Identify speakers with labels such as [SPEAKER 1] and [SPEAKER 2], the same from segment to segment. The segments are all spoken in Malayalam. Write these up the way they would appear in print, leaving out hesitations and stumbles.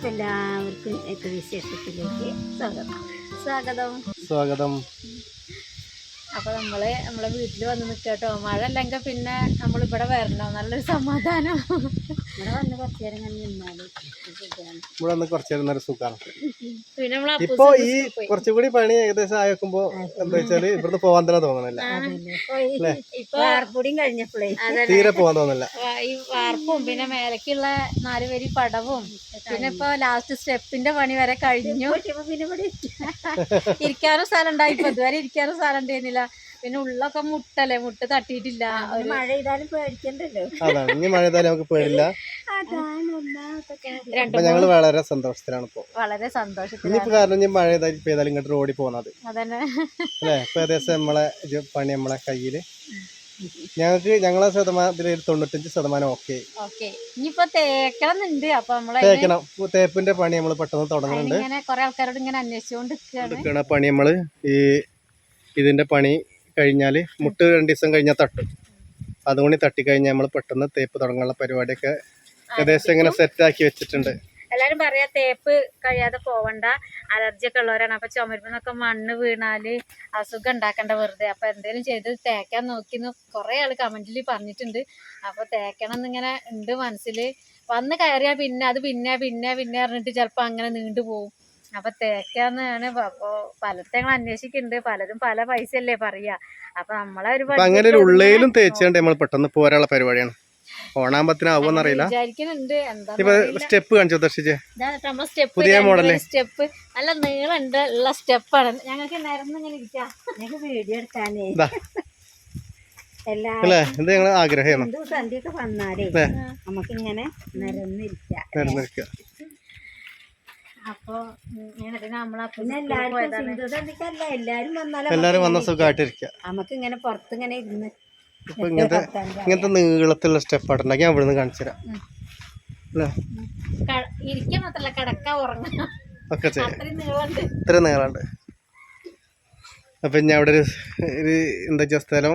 [SPEAKER 1] എല്ലാവർക്കും ഏറ്റവും വിശേഷത്തിലേക്ക് സ്വാഗതം.
[SPEAKER 2] സ്വാഗതം.
[SPEAKER 1] അപ്പോൾ നമ്മളെ വീട്ടിൽ വന്ന് നിൽക്കട്ടോ. മഴ അല്ലെങ്കിൽ പിന്നെ നമ്മളിവിടെ വരണം, നല്ലൊരു സമാധാനം. ഇവിടെ വന്ന് കുറച്ചു നേരം നിന്നാല്
[SPEAKER 2] ഇവിടെ വന്ന് കുറച്ചു നേരം നല്ല സുഖമാണ്.
[SPEAKER 1] പിന്നെ
[SPEAKER 2] ഇപ്പൊ ഈ കുറച്ചുകൂടി പണി ഏകദേശം ആയേക്കുമ്പോ എന്താ വെച്ചാല് ഇവിടുന്ന് പോവാൻ തന്നെ തോന്നണില്ല.
[SPEAKER 1] ഇപ്പൊ വാർപ്പൊടിയും കഴിഞ്ഞപ്പോഴേ
[SPEAKER 2] തീരെ പോവാൻ തോന്നില്ല.
[SPEAKER 1] ഈ വാർപ്പും പിന്നെ മേലക്കുള്ള 4 വരി പടവും പിന്നെ ഇപ്പൊ ലാസ്റ്റ് സ്റ്റെപ്പിന്റെ പണി വരെ കഴിഞ്ഞു. പിന്നെ ഇവിടെ ഇരിക്കാനും സ്ഥലം ഉണ്ടായി. ഇപ്പൊ ഇതുവരെ ഇരിക്കാനും സ്ഥലം ഉണ്ടായിരുന്നില്ല. പിന്നെ ഉള്ളൊക്കെ മുട്ട് തട്ടിയിട്ടില്ല. മഴ ചെയ്താലും പേടിക്കണ്ടല്ലോ.
[SPEAKER 2] അതാണ്, ഇനി മഴ ചെയ്താലും നമുക്ക് പേടില്ല. ഞങ്ങള് വളരെ സന്തോഷത്തിലാണ് ഇപ്പൊ.
[SPEAKER 1] വളരെ സന്തോഷത്തിലാണ്.
[SPEAKER 2] ഇനിയിപ്പോ കാരണം ഇനി മഴ പെയ്താലും ഇങ്ങോട്ട് റോഡിൽ പോകുന്നത്
[SPEAKER 1] അതന്നെ
[SPEAKER 2] അല്ലെ. ഇപ്പൊ ഏകദേശം നമ്മളെ പണി നമ്മളെ കയ്യില് ഞങ്ങളെ ശതമാനത്തില് 95% ഓക്കെ.
[SPEAKER 1] ഇനിയിപ്പോ തേക്കണമെന്നുണ്ട്. അപ്പൊ
[SPEAKER 2] തേക്കണം. തേപ്പിന്റെ പണി നമ്മള് പെട്ടെന്ന് തുടങ്ങുന്നുണ്ട്.
[SPEAKER 1] കൊറേ ആൾക്കാരോട് ഇങ്ങനെ അന്വേഷിച്ചുകൊണ്ടിരിക്കുകയാണ്.
[SPEAKER 2] പണി നമ്മള് ഇതിന്റെ പണി കഴിഞ്ഞാല് മുട്ട് 2 ദിവസം കഴിഞ്ഞാൽ തട്ടും. അതുകൊണ്ട് തട്ടിക്കഴിഞ്ഞാൽ നമ്മൾ പെട്ടെന്ന് തേപ്പ് തുടങ്ങാനുള്ള പരിപാടിയൊക്കെ ഏകദേശം ഇങ്ങനെ സെറ്റ് ആക്കി വെച്ചിട്ടുണ്ട്.
[SPEAKER 1] എല്ലാരും പറയാ തേപ്പ് കഴിയാതെ പോവണ്ട, അലർജി ഒക്കെ ഉള്ളവരാണ്. അപ്പൊ ചുമരുന്നൊക്കെ മണ്ണ് വീണാല് അസുഖം ഉണ്ടാക്കണ്ട വെറുതെ. അപ്പൊ എന്തേലും ചെയ്ത് തേക്കാൻ നോക്കിന്ന് കുറെ ആള് കമന്റിൽ പറഞ്ഞിട്ടുണ്ട്. അപ്പൊ തേക്കണം എന്നിങ്ങനെ ഉണ്ട് മനസ്സില്. വന്ന് കയറിയാ പിന്നെ അത് പിന്നെ പറഞ്ഞിട്ട് ചിലപ്പോ അങ്ങനെ നീണ്ടു പോകും. അപ്പൊ തേക്കാന്നാണ്. അപ്പൊ പലരും ഞങ്ങൾ അന്വേഷിക്കുന്നുണ്ട്. പലരും പല പൈസ അല്ലേ പറയാ. അപ്പൊ നമ്മളെ
[SPEAKER 2] അങ്ങനെ ഉള്ളിലും തേച്ചുകൊണ്ട് നമ്മൾ പെട്ടെന്ന് പോരാനുള്ള പരിപാടിയാണ്. ഓണാകുമ്പത്തിനാവുമെന്നറിയില്ല.
[SPEAKER 1] വിചാരിക്കുന്നുണ്ട്. എന്താ
[SPEAKER 2] സ്റ്റെപ്പ് കാണിച്ചു ദർശിച്ചേ.
[SPEAKER 1] പുതിയ മോഡല് സ്റ്റെപ്പ് നല്ല നീളമുണ്ട് ഉള്ള സ്റ്റെപ്പാണ്. ഞങ്ങൾക്ക് നിരന്നിങ്ങനെ ഇരിക്കാം. ഞങ്ങൾക്ക് വീഡിയോ എടുക്കാനേ
[SPEAKER 2] ഞങ്ങളെ ആഗ്രഹമാണ്.
[SPEAKER 1] സന്ധ്യൊക്കെ വന്നാലേ നമുക്ക് ഇങ്ങനെ നിരന്നിരിക്കാം. അപ്പൊ
[SPEAKER 2] എല്ലാരും വന്ന സുഖമായിട്ടിരിക്കാം.
[SPEAKER 1] നമുക്ക് ഇങ്ങനെ പുറത്തിങ്ങനെ ഇരുന്ന്
[SPEAKER 2] ഇപ്പൊ ഇങ്ങനത്തെ നീളത്തിലുള്ള സ്റ്റെപ്പാണ് ഉണ്ടാക്കി ഞാൻ ഇവിടുന്ന് കാണിച്ചു തരാം.
[SPEAKER 1] ഇരിക്കാൻ മാത്രല്ല കിടക്കാൻ ഉറങ്ങാം
[SPEAKER 2] ഒക്കെ ചെയ്യാം. ഇത്ര നീളമുണ്ട്. അപ്പൊ ഞാൻ അവിടെ ഒരു എന്താ വെച്ചാൽ സ്ഥലം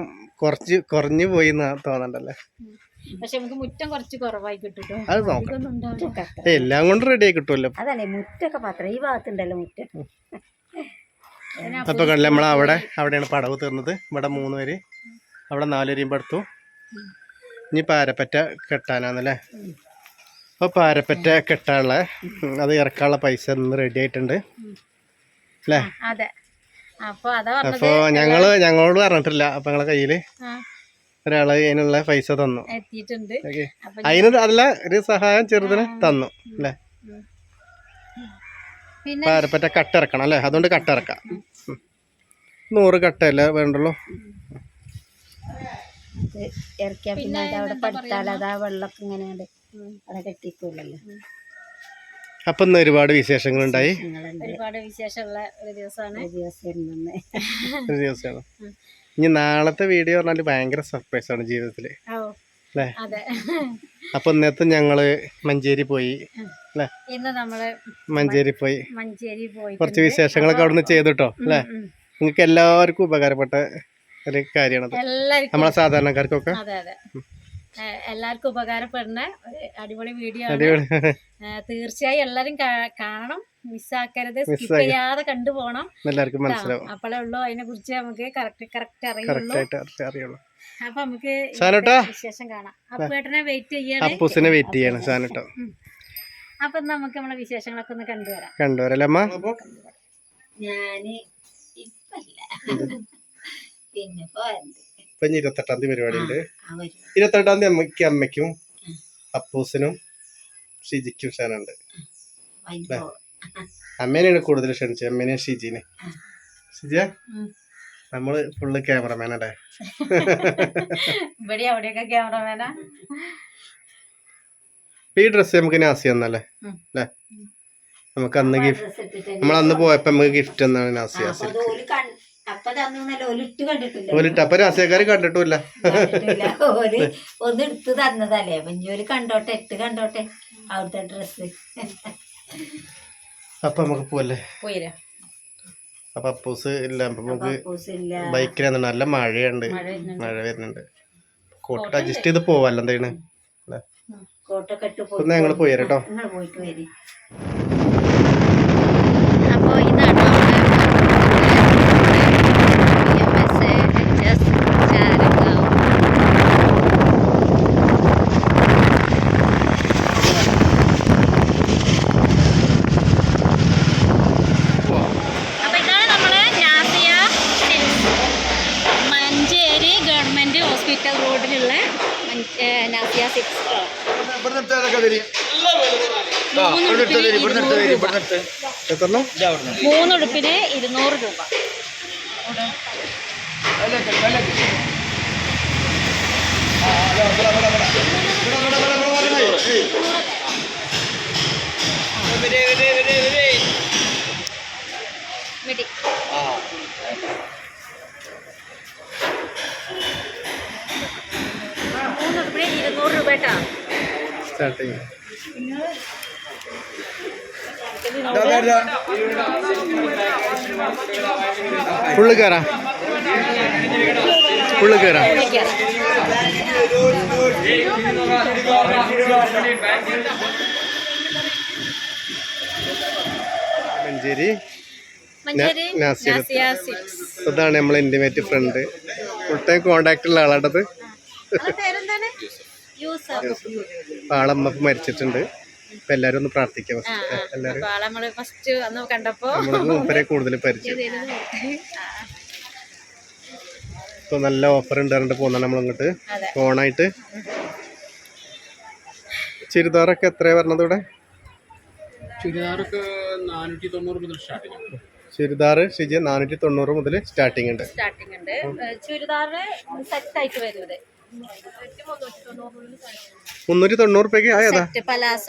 [SPEAKER 2] കുറഞ്ഞു പോയി തോന്നണ്ടല്ലേ.
[SPEAKER 1] പക്ഷെ നമുക്ക് മുറ്റം കുറച്ച് കുറവായി കിട്ടും.
[SPEAKER 2] അത് നോക്കാം, എല്ലാം കൊണ്ട് റെഡി ആയി കിട്ടുമല്ലോ.
[SPEAKER 1] അതല്ലേ മുറ്റൊക്കെ പാത്രം ഈ ഭാഗത്തുണ്ടല്ലോ മുറ്റം.
[SPEAKER 2] അപ്പൊ കണ്ടില്ല അവിടെയാണ് പടവ് തീർന്നത്. ഇവിടെ 3 പേര്, അവിടെ 4 വരെയും എടുത്തു. ഇനി പാരപ്പറ്റ കെട്ടാനാന്നല്ലേ. അപ്പൊ പാരപ്പറ്റ കെട്ടാനുള്ള അത് ഇറക്കാനുള്ള പൈസ ഇന്ന് റെഡി ആയിട്ടുണ്ട് അല്ലേ. അപ്പൊ ഞങ്ങളോട് പറഞ്ഞിട്ടില്ല. അപ്പൊ ഞങ്ങളെ കയ്യില് ഒരാള് അതിനുള്ള പൈസ തന്നു. അതിന് അല്ല ഒരു സഹായം ചെറുതിന് തന്നു അല്ലേ. പാരപ്പറ്റ കട്ടിറക്കണം അല്ലേ. അതുകൊണ്ട് കട്ടിറക്കാം. 100 കട്ടയല്ലേ വേണ്ടുള്ളൂ.
[SPEAKER 1] ഇറക്കിയാ പിന്നെ അവിടെ പടുത്താൽ അതാ വെള്ളമൊക്കെ ഇങ്ങനെ അവിടെ കെട്ടിക്കൂലല്ലോ.
[SPEAKER 2] അപ്പൊ ഇന്ന് ഒരുപാട് വിശേഷങ്ങളുണ്ടായി.
[SPEAKER 1] ഒരുപാട് വിശേഷമുള്ള ഒരു ദിവസമാണ്.
[SPEAKER 2] ഇനി നാളത്തെ വീഡിയോ പറഞ്ഞാല് ഭയങ്കര സർപ്രൈസ് ആണ് ജീവിതത്തില് അല്ലേ. അപ്പൊ ഇന്നത്തെ ഞങ്ങള് മഞ്ചേരി പോയി അല്ലേ.
[SPEAKER 1] ഇന്ന് നമ്മള്
[SPEAKER 2] മഞ്ചേരി പോയി കുറച്ച് വിശേഷങ്ങളൊക്കെ അവിടുന്ന് ചെയ്തിട്ടോ അല്ലേ. നിങ്ങൾക്ക് എല്ലാവർക്കും ഉപകാരപ്പെട്ട ഒരു കാര്യമാണ് നമ്മളെ സാധാരണക്കാർക്കൊക്കെ.
[SPEAKER 1] എല്ലാവർക്കും ഉപകാരപ്പെടുന്ന ഒരു അടിപൊളി വീഡിയോ ആണ്. തീർച്ചയായും എല്ലാരും കാണണം, മിസ്സാക്കരുത്, സ്കിപ്പ് ചെയ്യാതെ കണ്ടുപോകണം.
[SPEAKER 2] എല്ലാവർക്കും മനസ്സിലാവും.
[SPEAKER 1] അപ്പോഴേ ഉള്ളൂ അതിനെ കുറിച്ച് നമുക്ക് കറക്റ്റ് അറിയുള്ളൂ. അപ്പൊ നമുക്ക് വിശേഷം കാണാം. അപ്പേട്ടനെ വെയിറ്റ്
[SPEAKER 2] ചെയ്യാണ് സാനട്ടോ.
[SPEAKER 1] അപ്പൊ നമുക്ക് നമ്മളെ വിശേഷങ്ങളൊക്കെ ഒന്ന്
[SPEAKER 2] കണ്ടുവരല്ലേ അമ്മ.
[SPEAKER 1] ഞാന്
[SPEAKER 2] ഇപ്പൊ 28-ാം തീയതി പരിപാടി ഉണ്ട്. 28-ാം തീയതി അമ്മയ്ക്കും അപ്പൂസിനും ഷിജിക്കും ക്ഷണുണ്ട്. അമ്മേനെയാണ് കൂടുതൽ ക്ഷണിച്ചത്. അമ്മേനെയും ഷിജിനെ. ഷിജിയ നമ്മള് ഫുള്ള് ക്യാമറമാനല്ലേ.
[SPEAKER 1] ഇവിടെ അവിടെയൊക്കെ ക്യാമറമാനാ.
[SPEAKER 2] ഈ ഡ്രസ്സ് നമുക്ക് നാസി തന്നല്ലേ അല്ലേ. നമുക്ക് അന്ന് ഗിഫ്റ്റ് നമ്മളന്ന് പോയപ്പോ നമുക്ക് ഗിഫ്റ്റ് എന്നാണ് നാസിയ. അപ്പൊ രാസിയക്കാര് കണ്ടിട്ടില്ല.
[SPEAKER 1] ഒന്ന് എടുത്ത് തന്നതല്ലേ. കുഞ്ഞോര് കണ്ടോട്ടെ, അവിടുത്തെ ഡ്രസ്സ്.
[SPEAKER 2] അപ്പൊ നമുക്ക് പോവല്ലേ.
[SPEAKER 1] പോയിരാ.
[SPEAKER 2] അപ്പൊ അപ്പൂസ് ഇല്ല. അപ്പൊ നമുക്ക്
[SPEAKER 3] കക്കൂസില്ല.
[SPEAKER 2] ബൈക്കിലാണ് നല്ല മഴയുണ്ട്,
[SPEAKER 3] മഴ വരുന്നുണ്ട്.
[SPEAKER 2] മഴ വരുന്നുണ്ട്. കോട്ട് അഡ്ജസ്റ്റ് ചെയ്ത് പോവല്ലോ എന്താണ് അല്ലേ?
[SPEAKER 3] കോട്ടൊക്കെ ഇട്ട്
[SPEAKER 2] ഒന്ന് ഞങ്ങള് പോയി കേട്ടോ.
[SPEAKER 3] നിങ്ങൾ പോയിട്ട് വരി.
[SPEAKER 1] അപ്പോൾ ഇതാണ് മഞ്ചേരി ഗവൺമെന്റ് ഹോസ്പിറ്റൽ റോഡിലുള്ള നാസിയ 6 മൂന്നുടുപ്പിന് 200 രൂപ. മിടി മൂന്നുടുപ്പിന് 200 രൂപ കേട്ടോ.
[SPEAKER 2] സ്റ്റാർട്ടിങ് ഫുള്ള് കയറാം, ഫുള്ള് കയറാം. മഞ്ചേരി
[SPEAKER 1] മഞ്ചേരി
[SPEAKER 2] നാസിയ
[SPEAKER 1] നാസിയ 6.
[SPEAKER 2] അതാണ് നമ്മളെ intimate friend. Full time contact ഉള്ള ആളാട്ടത്.
[SPEAKER 1] പേരെന്താണ്? യൂസഫ്.
[SPEAKER 2] ആളമ്മ മരിച്ചിട്ടുണ്ട്. അപ്പൊ എല്ലാരും ഒന്ന് പ്രാർത്ഥിക്കാം. എല്ലാരും
[SPEAKER 1] നമ്മള് ഫസ്റ്റ് അന്ന് കണ്ടപ്പോ
[SPEAKER 2] നമ്മൾക്ക് മൂപ്പരെ കൂടുതൽ പരിചയം. ഇപ്പൊ നല്ല ഓഫർ ഉണ്ട് പറഞ്ഞിട്ട് പോന്നാ നമ്മളിങ്ങോട്ട് ഓണായിട്ട്. ചുരിദാറൊക്കെ എത്രയാ പറഞ്ഞത് ഇവിടെ?
[SPEAKER 4] ചുരിദാറൊക്കെ 490 മുതൽ സ്റ്റാർട്ടിങ്.
[SPEAKER 2] ചുരിദാർ ഷിജി 490 മുതൽ സ്റ്റാർട്ടിങ് ഉണ്ട്.
[SPEAKER 1] സ്റ്റാർട്ടിങ് ഉണ്ട്. ചുരിദാറ് സെറ്റ് ആയിട്ട് വരുന്നത്
[SPEAKER 2] 390 റുപ്യക്ക് ആയതാ.
[SPEAKER 1] Palazzo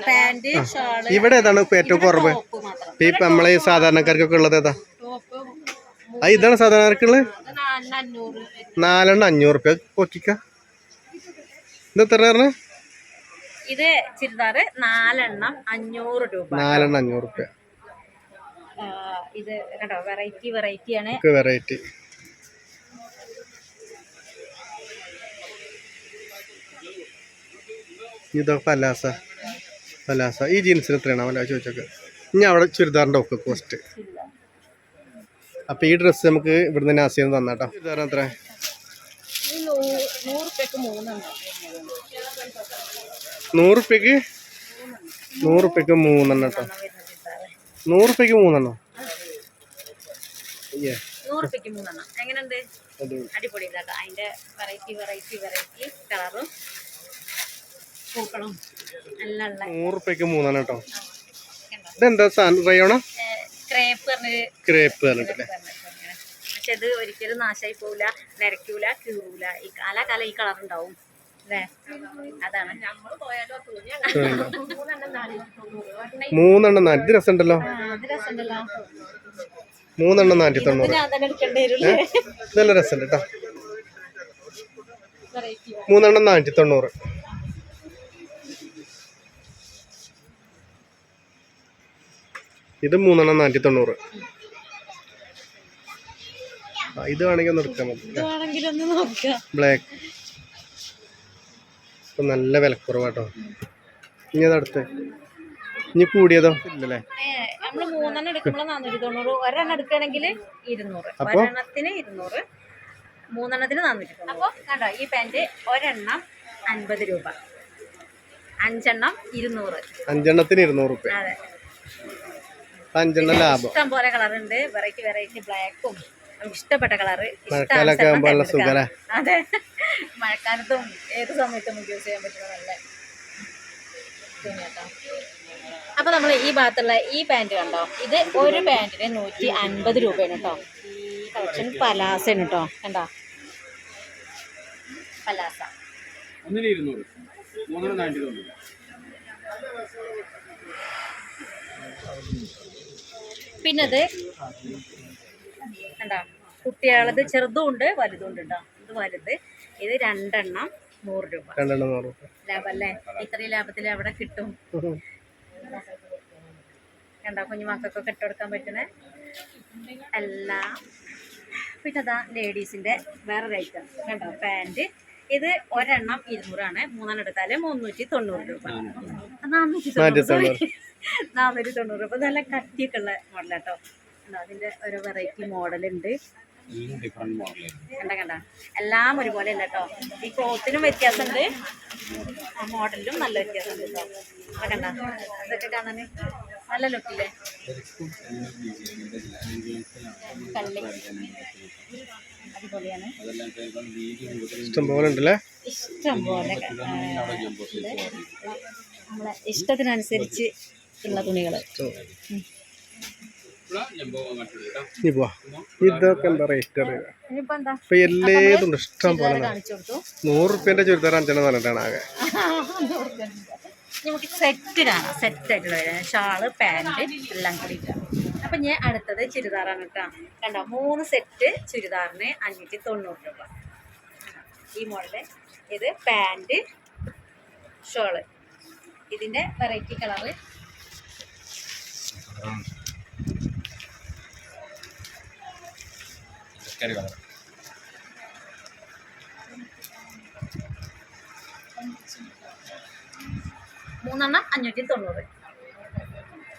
[SPEAKER 1] pant shawl.
[SPEAKER 2] ഇവിടെ ഏതാണ് ഏറ്റവും കുറവ്? ഈ നമ്മളെ ഈ സാധാരണക്കാർക്കൊക്കെ ഉള്ളത് ഏതാ? ഇതാണ് സാധാരണക്കാർക്കുള്ളത്. 4 500 റുപ്യ പൊക്കിക്ക. ഇതെത്ര പറഞ്ഞ?
[SPEAKER 1] ഇത് ചുരിദാറ് 4 500 രൂപ.
[SPEAKER 2] 4 500 റുപ്യ.
[SPEAKER 1] ഇത് കണ്ടോ വെറൈറ്റിയാണ്.
[SPEAKER 2] വെറൈറ്റി. ഇതോ പലാസ. ഈ ജീൻസിന് എത്രയാണ് അവൻ ചോദിച്ചൊക്കെ. ഇനി അവിടെ ചുരിദാറിൻ്റെ ഒക്കെ കോസ്റ്റ്. അപ്പൊ ഈ ഡ്രസ്സ് നമുക്ക് ഇവിടുന്ന് നാസിന്ന് തന്നാട്ടോ. ചുരിദാറിന് എത്ര? 100 റുപ്യക്ക് 3 കേട്ടോ. 100 റുപ്യക്ക് 3.
[SPEAKER 1] 100 രൂപയ്ക്ക് 3. എങ്ങനെയുണ്ട്? അടിപൊളി ഇതാട്ടോ. അതിന്റെ വെറൈറ്റി കളറും പൂക്കളും എല്ലാം ഉള്ള
[SPEAKER 2] 100 റുപ്യക്ക് 3 കേട്ടോ. ഇതെന്താ സാധനം? റയോണോ? ക്രേപ്പ് പറഞ്ഞിട്ടില്ലേ?
[SPEAKER 1] പക്ഷെ ഇത് ഒരിക്കലും നാശമായി പോവില്ല, നരയ്ക്കൂല, കീറൂല. ഈ കാലാകാലം ഈ കളർ ഉണ്ടാവും അല്ലേ? അതാണ്.
[SPEAKER 2] 3 ഇത് രസമുണ്ടല്ലോ. 3 490. നല്ല രസമുണ്ട് കേട്ടോ. 3 490. ഇത് 3 490. ഇത് വേണമെങ്കിൽ ഒന്ന് എടുക്കാൻ മതി. ബ്ലാക്ക് ഇപ്പൊ നല്ല വിലക്കുറവാട്ടോ. ഇനി അതടുത്ത് ഇനി കൂടിയതോ ഇല്ലല്ലേ?
[SPEAKER 1] നമ്മള് 3 എടുക്കുമ്പോൾ 490. ഒരെണ്ണം എടുക്കുകയാണെങ്കിൽ 200. ഒരെണ്ണത്തിന് 200, 3 490. അപ്പൊ കണ്ടോ ഈ പാന്റ് ഒരെണ്ണം 50 രൂപ, 5 200.
[SPEAKER 2] 5 200 റുപ്യ.
[SPEAKER 1] അതെ,
[SPEAKER 2] 5 ലാഭം.
[SPEAKER 1] ഇഷ്ടം പോലെ കളറുണ്ട്. വെറൈറ്റി ബ്ലാക്കും നമുക്ക് ഇഷ്ടപ്പെട്ട കളറ്.
[SPEAKER 2] മഴക്കാലൊക്കെ ആകുമ്പോൾ നല്ല സുഖല്ലേ?
[SPEAKER 1] അതെ, മഴക്കാലത്തും ഏത് സമയത്തും നമുക്ക് യൂസ് ചെയ്യാൻ പറ്റുന്ന നല്ല തുണിയാട്ടോ. അപ്പൊ നമ്മൾ ഈ ഭാഗത്തുള്ള ഈ പാന്റ് കണ്ടോ, ഇത് ഒരു പാന്റിന് 150 രൂപയാണ് കേട്ടോ. ഈ കളക്ഷൻ പലാസയാണ് കേട്ടോ. കണ്ടോ പലാസ.
[SPEAKER 4] 200 390.
[SPEAKER 1] പിന്നത് കണ്ടോ കുട്ടികളത് ചെറുതും ഉണ്ട് വലുതും ഉണ്ട് കേട്ടോ. ഇത് വലുത്. ഇത് 2 100 രൂപ. ലാഭം അല്ലേ? ഇത്രയും ലാഭത്തിൽ അവിടെ കിട്ടും. കണ്ടോ കുഞ്ഞു മക്കൾക്കൊക്കെ ഇട്ട് കൊടുക്കാൻ പറ്റുന്ന എല്ലാം. പിന്നെ അതാ ലേഡീസിൻ്റെ വേറൊരു ഐറ്റം കണ്ടോ പാൻറ്. ഇത് ഒരെണ്ണം 200 മൂന്നെണ്ണം എടുത്താൽ 390 രൂപ. 490 രൂപ. നല്ല കട്ടിയൊക്കെ ഉള്ള മോഡലാട്ടോ. അതിൻ്റെ ഒരു വെറൈറ്റി മോഡലുണ്ട്. കണ്ട എല്ലാം ഒരുപോലെ അല്ല കേട്ടോ. ഈ ക്ലോത്തിനും വ്യത്യാസമുണ്ട്, മോഡലിലും നല്ല വ്യത്യാസമുണ്ട് കേട്ടോ. കണ്ട അതൊക്കെ കാണാൻ നല്ല ലുക്കില്ലേ. കള്ളി അടിപൊളിയാണ്.
[SPEAKER 2] ഇഷ്ടം പോലെ ഉണ്ടല്ലേ.
[SPEAKER 1] ഇഷ്ടം പോലെ നമ്മളെ ഇഷ്ടത്തിനനുസരിച്ച് ഉള്ള തുണികൾ.
[SPEAKER 2] ഇതൊക്കെ എന്താ റേറ്റ് അറിയാം.
[SPEAKER 1] ഇനിയിപ്പോ എന്താ
[SPEAKER 2] ഇപ്പൊ എല്ലാതും ഇഷ്ടം പോലെ.
[SPEAKER 1] കാണിച്ചു കൊടുത്തു.
[SPEAKER 2] 100 റുപ്യന്റെ ചുരിദാർ 5 പറഞ്ഞിട്ടാണ് ആകെ.
[SPEAKER 1] നമുക്ക് സെറ്റ് കാണാം. സെറ്റായിട്ടുള്ള ഷാള് പാൻറ് എല്ലാം കൂടി. അപ്പം ഞാൻ അടുത്തത് ചുരിദാറാണ് കേട്ടോ. കണ്ടോ 3 സെറ്റ് ചുരിദാറിന് 590 രൂപ. ഈ മോഡല് ഇത് പാൻറ് ഷോള്. ഇതിൻ്റെ വെറൈറ്റി കളറ് മൂന്നെണ്ണം 590.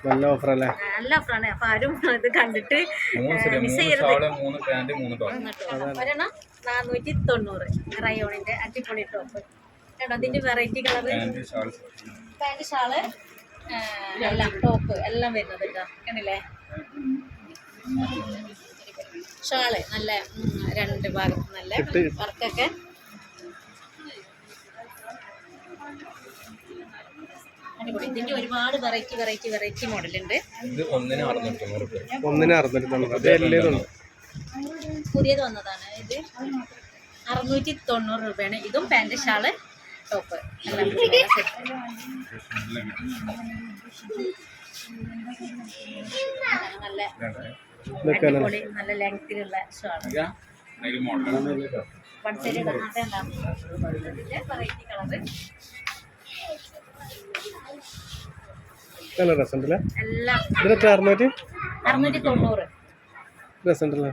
[SPEAKER 2] നല്ല ഓഫർ അല്ലേ.
[SPEAKER 1] നല്ല ഓഫറാണ്. അപ്പൊ ആരും ഇത് കണ്ടിട്ട് മിസ് ചെയ്യരുത്. ഒരെണ്ണം 490 റയോണിന്റെ അടിപൊളി ടോപ്പ്. കേട്ടോ ഇതിന്റെ വെറൈറ്റി കളറ് പാൻറ് ഷാള് എല്ലാം ടോപ്പ് എല്ലാം വരുന്നത് കേട്ടോ. കണ്ടില്ലേ ഷാള് നല്ല 2 ഭാഗത്ത് നല്ല വർക്കൊക്കെ. അടിപൊളി. ഇതിന്റെ ഒരുപാട് വെറൈറ്റി മോഡലുണ്ട്. പുതിയത് വന്നതാണ് ഇത്. 690 രൂപയാണ്. ഇതും പാൻറ് ഷാള് ടോപ്പ് എല്ലാം നല്ല അടിപൊളി നല്ല ലെങ്തിലുള്ള shawl. One side variety colour
[SPEAKER 2] നല്ല രസമുണ്ടല്ലേ.
[SPEAKER 1] എല്ലാം
[SPEAKER 2] ഇതിനൊക്കെ 690 രസമുണ്ടല്ലേ.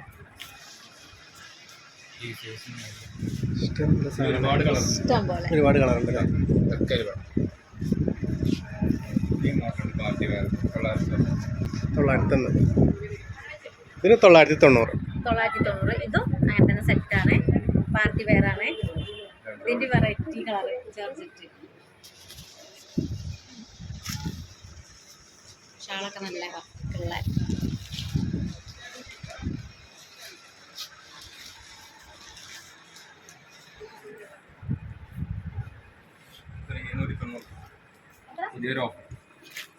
[SPEAKER 1] ഇഷ്ടം പോലെ
[SPEAKER 2] ഒരുപാട് കളറുണ്ട്. 990. ഇതിന് 990.
[SPEAKER 1] 990. ഇതും അങ്ങനെ തന്നെ സെറ്റാണ്. പാർട്ടി വെയറാണ്. ഇതിന്റെ വെറൈറ്റി കളറ് ജോർജറ്റ്. ഷാളൊക്കെ നല്ല വർക്കുള്ള.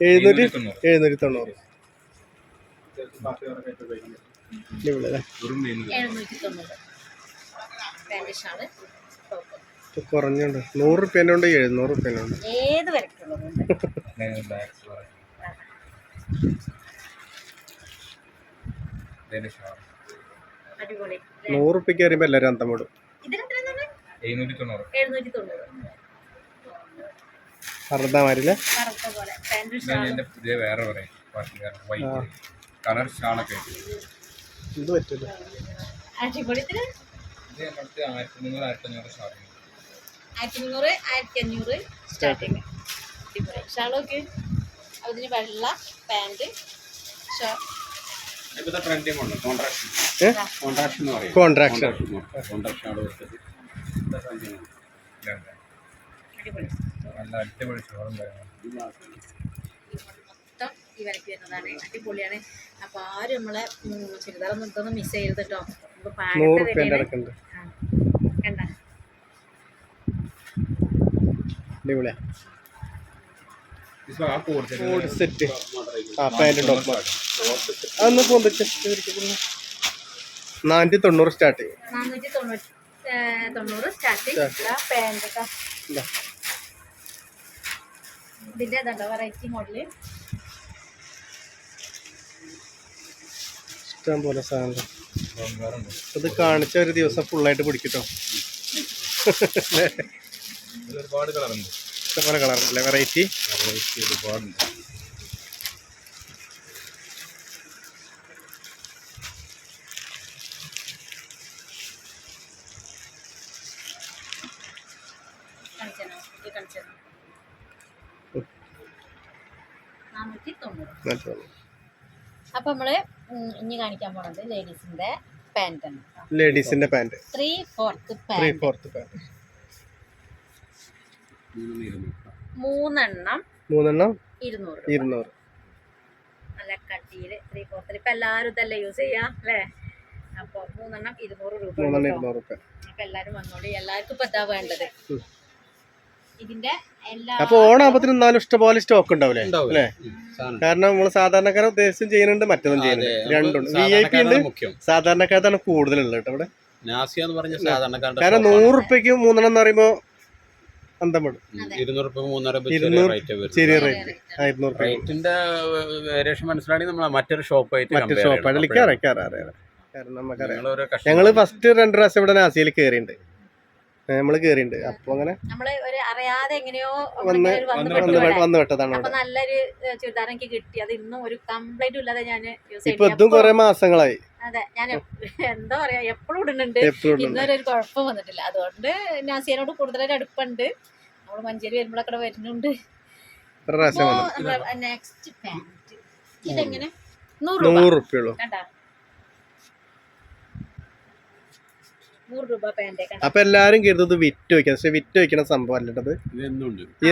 [SPEAKER 2] എഴുന്നൂറ്റി 790.
[SPEAKER 1] 790. Pant shawl top.
[SPEAKER 2] കുറഞ്ഞുണ്ട്. 100 റുപ്യൻ്റെ ഉണ്ട്, 700 റുപ്യൻ്റെ ഉണ്ട്.
[SPEAKER 1] ഏത് വരക്കുള്ളതുണ്ട്.
[SPEAKER 2] 100 റുപ്യക്ക് അറിയുമ്പോൾ എല്ലാവരും അന്തം വിടും.
[SPEAKER 1] ഇതിനെത്ര 790.
[SPEAKER 2] അറുതാമാരില്ലേ.
[SPEAKER 1] കറുത്ത പോലെ പാൻറ് ഷാള്.
[SPEAKER 2] ഇത് പറ്റില്ല.
[SPEAKER 1] അടിപൊളി. 1300 1500 സ്റ്റാർട്ടിങ്. അടിപൊളി ഷാളൊക്കെ. അതിന് വെള്ള പാൻറ്
[SPEAKER 2] കോൺട്രാക്ഷൻ.
[SPEAKER 1] ഇവരൊക്കെ വരുന്നതാണ്. അടിപൊളിയാണ്. അപ്പൊ ആരും നമ്മളെ ചുരിദാറൊന്നും ഇതൊന്നും മിസ് ചെയ്യരുത് കേട്ടോ.
[SPEAKER 2] 100 റുപ്യൻ്റെ അടക്കുന്നുണ്ട്.
[SPEAKER 1] കണ്ട
[SPEAKER 2] അടിപൊളിയാ. സെറ്റ് പാൻറ് ടോപ്പ് അതൊന്ന് പൊന്തിച്ച് 490 സ്റ്റാർട്ടിങ്.
[SPEAKER 1] 490 സ്റ്റാർട്ടിങ്. പാൻറ് കേട്ടോ. ഇതിൻ്റെ അതുണ്ടോ വെറൈറ്റി മോഡല്.
[SPEAKER 2] ഇഷ്ടം പോലെ സാധനം. അത് കാണിച്ച ഒരു ദിവസം ഫുള്ളായിട്ട് പിടിക്കട്ടോ. ഇഷ്ടംപോലെ കളറുണ്ടല്ലേ. വെറൈറ്റി
[SPEAKER 1] അപ്പൊ നമ്മള് ഇനി കാണിക്കാൻ പോണത് ലേഡീസിന്റെ പാന്റ് ആണ്.
[SPEAKER 2] ലേഡീസിന്റെ പാന്റ്
[SPEAKER 1] 3/4
[SPEAKER 2] 3/4 പാന്റ്
[SPEAKER 1] മൂന്നെണ്ണം 200
[SPEAKER 2] 200
[SPEAKER 1] നല്ല കട്ടിയില് 3/4. ഇപ്പൊ എല്ലാരും ഇതല്ലേ യൂസ് ചെയ്യാ അല്ലേ? അപ്പൊ 3 200 രൂപ.
[SPEAKER 2] 200 രൂപ.
[SPEAKER 1] അപ്പൊ എല്ലാരും വന്നോളി. എല്ലാവർക്കും ഇപ്പൊ ഇതാ വേണ്ടത്. ഇതിന്റെ എല്ലാ
[SPEAKER 2] അപ്പൊ ഓണാകുമ്പത്തിന് എന്നാലും ഇഷ്ടംപോലെ സ്റ്റോക്ക് ഉണ്ടാവില്ലേ അല്ലേ? കാരണം നമ്മള് സാധാരണക്കാരെ ഉദ്ദേശം ചെയ്യുന്നുണ്ട്, മറ്റൊന്നും ചെയ്യുന്നുണ്ട്, രണ്ടുണ്ട്. VIP ഉണ്ട്, സാധാരണക്കാരത്താണ് കൂടുതലുള്ളത് കേട്ടോ ഇവിടെ. കാരണം 100 രൂപയ്ക്ക് 3 എന്ന് പറയുമ്പോ അന്തം പെടും.
[SPEAKER 4] 200
[SPEAKER 2] ചെറിയ റേറ്റ് 200
[SPEAKER 4] റേറ്റിന്റെ വേരിയേഷൻ മനസ്സിലാണെങ്കിൽ നമ്മൾ മറ്റൊരു ഷോപ്പായിട്ട്
[SPEAKER 2] മറ്റൊരു ഷോപ്പാണ് അറിയാം. കാരണം നമുക്കറിയാം, ഞങ്ങള് ഫസ്റ്റ് 2 പ്രാവശ്യം ഇവിടെ നാസിയിൽ കയറിയിട്ടുണ്ട്. നമ്മള് കേറിണ്ട്. അപ്പൊ അങ്ങനെ
[SPEAKER 1] നമ്മള് ഒരു അറിയാതെ എങ്ങനെയോ
[SPEAKER 2] വന്ന് പെട്ടതാണ്.
[SPEAKER 1] അപ്പൊ നല്ലൊരു ചുരിദാർ എനിക്ക് കിട്ടി. അത് ഇന്നും ഒരു കംപ്ലൈന്റും ഇല്ലാതെ ഞാൻ യൂസ്
[SPEAKER 2] ഇപ്പൊ ഇതും കൊറേ മാസങ്ങളായി.
[SPEAKER 1] അതെ, ഞാൻ എന്താ പറയാ എപ്പോഴും ഇടുന്നുണ്ട്. ഇന്നൊരു കുഴപ്പം വന്നിട്ടില്ല. അതുകൊണ്ട് നാസിയനോട് കൂടുതലായിട്ട് അടുപ്പുണ്ട്. നമ്മള് മഞ്ചേരി വരുമ്പോഴൊക്കെ വരുന്നുണ്ട്. നെക്സ്റ്റ് പാന്റ് ഇതെങ്ങനെ 100
[SPEAKER 2] രൂപയുള്ളൂ.
[SPEAKER 1] കണ്ടാ 100 രൂപ പാന്റ്.
[SPEAKER 2] അപ്പൊ എല്ലാരും കരുതുന്നത് വിറ്റ് വയ്ക്കാം. പക്ഷെ വിറ്റ് വയ്ക്കണ സംഭവം അല്ലത്,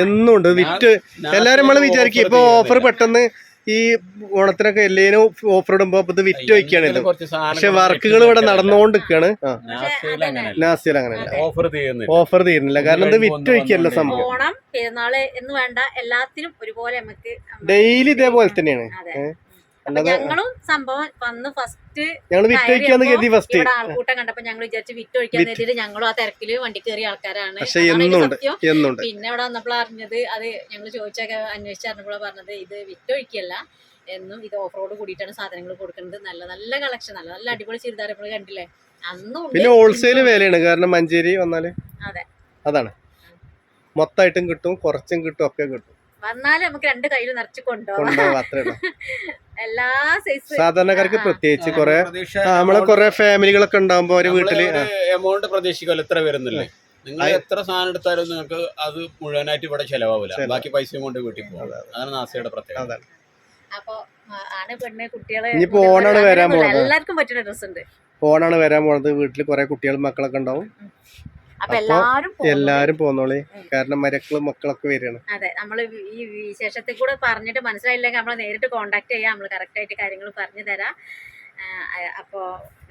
[SPEAKER 2] എന്നുണ്ട് വിറ്റ്. എല്ലാരും നമ്മള് വിചാരിക്കും ഇപ്പൊ ഓഫർ പെട്ടെന്ന് ഈ ഓണത്തിനൊക്കെ എല്ലാരും ഓഫർ ഇടുമ്പോ ഇത് വിറ്റ് വയ്ക്കുകയാണല്ലോ. പക്ഷെ വർക്കുകൾ ഇവിടെ നടന്നുകൊണ്ടിരിക്കാണ്. നാസിയിൽ അങ്ങനെയല്ല, ഓഫർ തീരുന്നില്ല. കാരണം ഇത് വിറ്റ് വയ്ക്കല്ല സംഭവം.
[SPEAKER 1] ഓണം പെരുന്നാള് എന്ന് വേണ്ട എല്ലാത്തിനും ഒരുപോലെ നമുക്ക്
[SPEAKER 2] ഡെയിലി ഇതേപോലെ തന്നെയാണ്.
[SPEAKER 1] ഞങ്ങളും സംഭവം വന്ന് ഫസ്റ്റ്
[SPEAKER 2] ഞങ്ങൾ വിറ്റൊഴിക്കാന്ന് കരുതി. ഫസ്റ്റ്
[SPEAKER 1] ആൾക്കൂട്ടം കണ്ടപ്പോ ഞങ്ങൾ വിചാരിച്ചു വിറ്റൊഴിക്കാന്ന് കരുതിയിട്ട് ഞങ്ങളും ആ തിരക്കില് വണ്ടി കയറിയ ആൾക്കാരാണ്. പിന്നെ ഇവിടെ വന്നപ്പോൾ അറിഞ്ഞത്, അത് ഞങ്ങൾ ചോദിച്ചൊക്കെ അന്വേഷിച്ചറിഞ്ഞപ്പോഴാണ് പറഞ്ഞത് ഇത് വിറ്റൊഴിക്കല്ല എന്നും ഇത് ഓഫ് റോഡ് കൂടിയിട്ടാണ് സാധനങ്ങൾ കൊടുക്കുന്നത്. നല്ല നല്ല കളക്ഷൻ, നല്ല നല്ല അടിപൊളി ചുരിദാർ നമ്മൾ കണ്ടില്ലേ അന്നും.
[SPEAKER 2] പിന്നെ ഹോൾസെയിൽ വിലയാണ്. കാരണം മഞ്ചേരി വന്നാല്
[SPEAKER 1] അതെ
[SPEAKER 2] അതാണ്, മൊത്തമായിട്ടും കിട്ടും, കുറച്ചും കിട്ടും, ഒക്കെ കിട്ടും.
[SPEAKER 1] വന്നാലും നമുക്ക് 2 കയ്യിൽ നിറച്ച് കൊണ്ടുപോകാം. എല്ലാ സൈസ്
[SPEAKER 2] സാധാരണക്കാർക്ക് പ്രത്യേകിച്ച് കുറെ നമ്മളെ കുറെ ഫാമിലികളൊക്കെ ഉണ്ടാകുമ്പോ ഒരു വീട്ടില്
[SPEAKER 4] എമൗണ്ട് പ്രതീക്ഷിക്കുമല്ലോ, എത്ര വരുന്നില്ലേ? നിങ്ങൾ എത്ര സാധനം എടുത്താലും നിങ്ങൾക്ക് അത് മുഴുവനായിട്ട് ഇവിടെ ചെലവാവില്ല. ബാക്കി പൈസയും കൊണ്ട് വീട്ടിൽ പോകും. അതാണ് നാസിയുടെ പ്രത്യേകത.
[SPEAKER 1] അപ്പൊ ആണ് പെണ്ണ് കുട്ടികളെ
[SPEAKER 2] ഇനിയിപ്പോ ഓണാണ് വരാൻ പോകുന്നത്.
[SPEAKER 1] എല്ലാവർക്കും പറ്റുന്ന ഡ്രസ് ഉണ്ട്.
[SPEAKER 2] ഓണാണ് വരാൻ പോകുന്നത്. വീട്ടില് കുറെ കുട്ടികളും മക്കളൊക്കെ ഉണ്ടാവും.
[SPEAKER 1] അപ്പൊ
[SPEAKER 2] എല്ലാരും പോന്നോളി. കാരണം മരക്കളും മക്കളൊക്കെ വരികയാണ്.
[SPEAKER 1] അതെ, നമ്മള് ഈ വിശേഷത്തിൽ കൂടെ പറഞ്ഞിട്ട് മനസ്സിലായില്ലെങ്കിൽ നമ്മളെ നേരിട്ട് കോണ്ടാക്ട് ചെയ്യാം. നമ്മള് കറക്റ്റ് ആയിട്ട് കാര്യങ്ങൾ പറഞ്ഞു തരാം. അപ്പൊ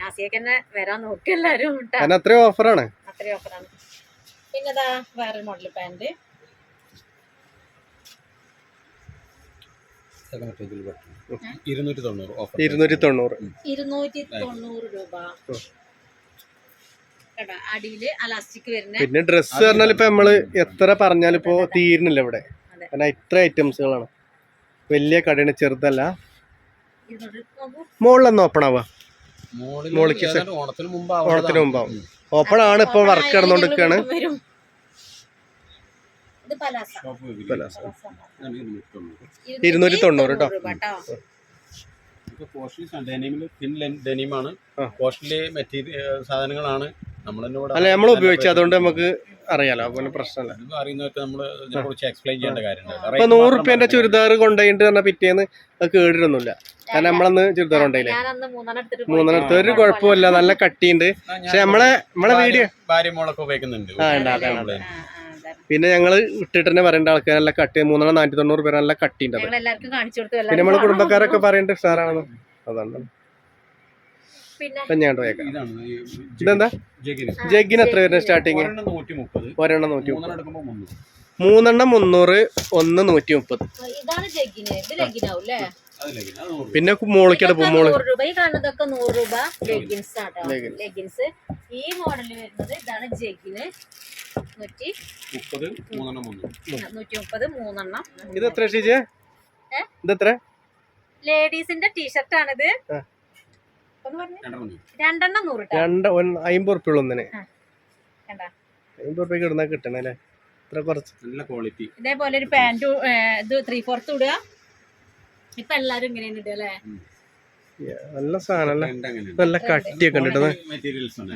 [SPEAKER 1] നാസിയക്ക് തന്നെ വരാൻ നോക്കി എല്ലാരും.
[SPEAKER 2] അത്രയും ഓഫറാണ്.
[SPEAKER 1] പിന്നെതാ വേറെ മോഡൽ പാന്റ് 290 രൂപ.
[SPEAKER 2] പിന്നെ ഡ്രസ്സ് പറഞ്ഞാൽ ഇപ്പൊ നമ്മള് എത്ര പറഞ്ഞാലും ഇപ്പൊ തീരുന്നില്ല ഇവിടെ. കാരണം ഇത്ര ഐറ്റംസുകളാണ്. വലിയ കടയാണ്, ചെറുതല്ല. മുകളിലൊന്നും ഓപ്പൺ ആവാ, മോളിക്ക് ഓണത്തിന് മുമ്പാവും. ഓപ്പൺ ആണ്. ഇപ്പൊ വർക്ക് നടന്നുകൊണ്ടിരിക്കുകയാണ്. 290 കേട്ടോ.
[SPEAKER 4] സാധനങ്ങളാണ്
[SPEAKER 2] അല്ല നമ്മൾ ഉപയോഗിച്ചത്, അതുകൊണ്ട് നമുക്ക് അറിയാലോ. അതുപോലെ പ്രശ്നമല്ല. ഇപ്പൊ 100 രൂപേന്റെ ചുരിദാർ കൊണ്ടുപോയിട്ട് പറഞ്ഞാൽ പിറ്റേന്ന് അത് കേടിരൊന്നുമില്ല. കാരണം നമ്മളന്ന് ചുരിദാർ കൊണ്ടല്ലേ 3 എടുത്ത് ഒരു കുഴപ്പമില്ല. നല്ല കട്ടിയുണ്ട്. പക്ഷെ നമ്മളെ വീഡിയോ
[SPEAKER 4] ഭാര്യ മോളൊക്കെ ഉപയോഗിക്കുന്നുണ്ട്.
[SPEAKER 2] പിന്നെ ഞങ്ങള് ഇട്ടിട്ട് തന്നെ പറയേണ്ട ആൾക്കാർ നല്ല കട്ടി 490 രൂപ നല്ല കട്ടി ഉണ്ട്. പിന്നെ നമ്മള് കുടുംബക്കാരൊക്കെ പറയേണ്ട ഉഷാറാണെന്ന്. അതാണ് ഞാൻ ഇതെന്താ ജഗ്ഗിന് എത്ര വരുന്നത് സ്റ്റാർട്ടിങ്? ഒരെണ്ണം 130, 3 300, 1 130. പിന്നെ മോളിക്കട പോകും.
[SPEAKER 1] 100 രൂപ. ഈ കാണുന്നതൊക്കെ 100 രൂപ ലെഗിൻസ് ആട്ടോ. ലെഗിൻസ് ഈ മോഡലിൽ വരുന്നത് ഇതാണ് ജഗ്ഗിന് 130 3
[SPEAKER 2] ഇത് എത്ര ഷീജ്? ഇതെത്ര?
[SPEAKER 1] ലേഡീസിന്റെ ടീഷർട്ട് ആണിത്. 2 100
[SPEAKER 2] 50 ഉറുപ്പിക ഒന്നിന്. 50 ഉറുപ്പിക ഇടുന്ന കിട്ടണല്ലേ? ഇത്ര കുറച്ച്
[SPEAKER 4] നല്ല ക്വാളിറ്റി.
[SPEAKER 1] ഇതേപോലെ ഒരു പാന്റ് ഇത് 3/4 ഇടുക. ഇപ്പൊ എല്ലാരും ഇങ്ങനെയാണ് ഇടുക അല്ലേ?
[SPEAKER 2] നല്ല സാധനം, നല്ല കട്ടിയൊക്കെ ഉണ്ട്.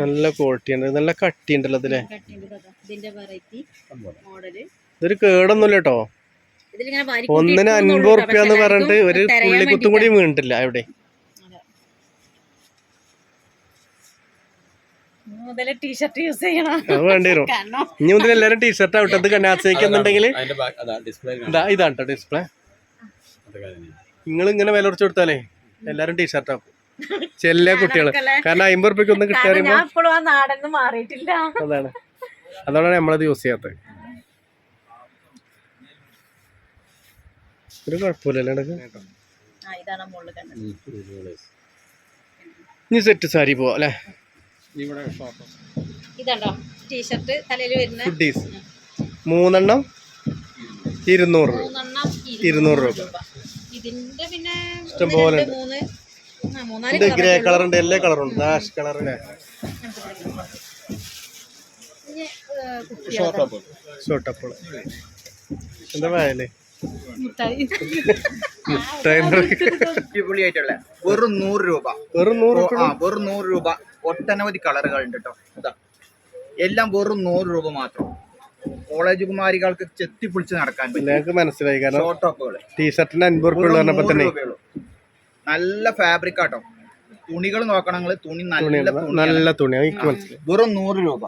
[SPEAKER 2] നല്ല ക്വാളിറ്റി ഉണ്ട്, നല്ല കട്ടി ഉണ്ടല്ലോ ഇതിലെ.
[SPEAKER 1] ഇതിന്റെ വെറൈറ്റി മോഡല്.
[SPEAKER 2] ഇതൊരു കേടൊന്നുമില്ല കേട്ടോ.
[SPEAKER 1] ഇതിലിങ്ങനെ വാരി
[SPEAKER 2] ഒന്നിന് 50 റുപ്യ എന്ന് പറഞ്ഞിട്ട് ഒരു പുള്ളിക്കുത്തും കൂടി വീണിട്ടില്ല എവിടെ.
[SPEAKER 1] മുതലേ ടീഷർട്ട് യൂസ് ചെയ്യണം.
[SPEAKER 2] അത് വേണ്ടി വരും. ഇനി മുതൽ എല്ലാരും ടീഷർട്ട് ആവട്ടത് കന്യാസയ്ക്കുന്നുണ്ടെങ്കിൽ ഇതാണ് കേട്ടോ ഡിസ്പ്ലേ. നിങ്ങൾ ഇങ്ങനെ വില കുറച്ച് കൊടുത്താലേ എല്ലാരും ടീഷർട്ട് ആക്കും ചെല്ല കുട്ടികള്. കാരണം 50 റുപ്യക്ക് ഒന്നും കിട്ടാൻ
[SPEAKER 1] മാറിയിട്ടില്ല.
[SPEAKER 2] അതാണ്, അതുകൊണ്ടാണ് നമ്മളത് യൂസ് ചെയ്യാത്തത്. ഒരു കുഴപ്പമില്ലല്ലോ. ഇനി സെറ്റ് സാരി പോവാ അല്ലേ.
[SPEAKER 1] ഇതാണ്ടോ ടീഷർട്ട് തലയിൽ വരുന്ന
[SPEAKER 2] ഫുഡീസ് 3 200 രൂപ.
[SPEAKER 1] ഇതിന്റെ പിന്നെ
[SPEAKER 2] ഇഷ്ടംപോലെ ഇത് ഗ്രേ കളർ ഉണ്ട്, എല്ലാ കളറും ഉണ്ട്, ആഷ് കളർ. ഷോട്ടപ്പോൾ എന്താ വായല്ലേ
[SPEAKER 5] അടിപൊളിയായിട്ടുള്ള വെറും 100 രൂപ.
[SPEAKER 2] വെറും
[SPEAKER 5] 100 രൂപ. ഒട്ടനവധി കളറുകൾ ഉണ്ട് കേട്ടോ. ഇതാ എല്ലാം വെറും 100 രൂപ മാത്രം. കോളേജ് കുമാരികൾക്ക് ചെത്തിപ്പൊളിച്ച് നടക്കാൻ പറ്റും.
[SPEAKER 2] മനസ്സിലായി. കാരണം
[SPEAKER 5] ഷോർട്ട് ടോപ്പുകൾ
[SPEAKER 2] ടീഷർട്ടിന് 50 റുപ്യ പറഞ്ഞപ്പോ തന്നെ
[SPEAKER 5] നല്ല ഫാബ്രിക് ആട്ടോ. തുണികൾ നോക്കണമെങ്കിൽ തുണി
[SPEAKER 2] നല്ല തുണി മനസ്സിലായി.
[SPEAKER 5] വെറും 100 രൂപ.